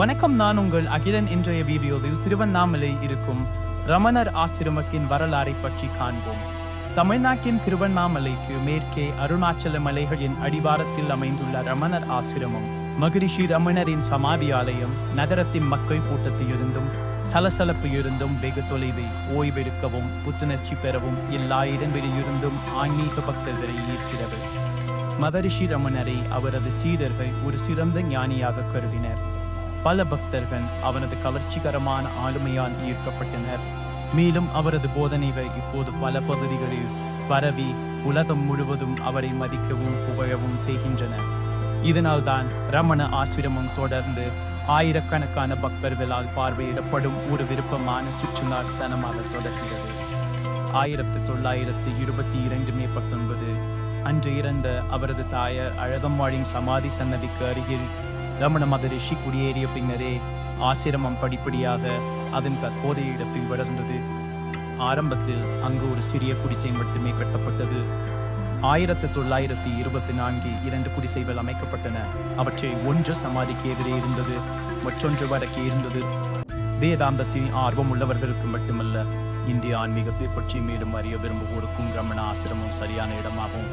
வணக்கம், நான் உங்கள் அகிலன். இன்றைய வீடியோவில் திருவண்ணாமலை இருக்கும் ரமணர் ஆசிரமத்தின் வரலாறை பற்றி காண்போம். தமிழ்நாட்டின் திருவண்ணாமலைக்கு மேற்கே அருணாச்சல மலைகளின் அடிவாரத்தில் அமைந்துள்ள ரமணர் ஆசிரமம் மகரிஷி ரமணரின் சமாதி ஆலயம் நகரத்தின் மக்கள் கூட்டத்திலிருந்தும் சலசலப்பு இருந்தும் வெகு தொலைவை ஓய்வெடுக்கவும் புத்துணர்ச்சி பெறவும் எல்லா இடங்களிலிருந்தும் ஆன்மீக பக்தர்களை ஈர்க்கிறது. மகரிஷி ரமணரை அவரது சீடர்கள் ஒரு சிறந்த ஞானியாக கருதினர். பல பக்தர்கள் அவனது கவர்ச்சிகரமான ஆளுமையால் ஈர்க்கப்பட்டனர். மேலும் அவரது போதனைகள் இப்போது பல பகுதிகளில் பரவி உலகம் முழுவதும் அவரை மதிக்கவும் புகழவும் செய்கின்றன. இதனால்தான் ரமண ஆசிரமம் தொடர்ந்து ஆயிரக்கணக்கான பக்தர்களால் பார்வையிடப்படும் ஒரு விருப்பமான சுற்றுலா தலமாக தொடர்கிறது. 1922 மே 19 அன்று இறந்த அவரது தாயார் அழகம்மாளின் சமாதி சன்னதிக்கு அருகில் ரமண மகரிஷி குடியேறிய பின்னரே ஆசிரமம் படிப்படியாக அதன் தற்போதைய இடத்தில் வளர்ந்தது. ஆரம்பத்தில் அங்கு ஒரு சிறிய குடிசை மட்டுமே கட்டப்பட்டது. 1924 2 குடிசைகள் அமைக்கப்பட்டன. அவற்றை ஒன்று சமாதிக்கு எதிரே இருந்தது, மற்றொன்று வடக்கே இருந்தது. வேதாந்தத்தில் ஆர்வம் உள்ளவர்களுக்கு மட்டுமல்ல, இந்திய ஆன்மீகத்தை பற்றி மேலும் அறிய விரும்புவோருக்கும் ரமண ஆசிரமம் சரியான இடமாகும்.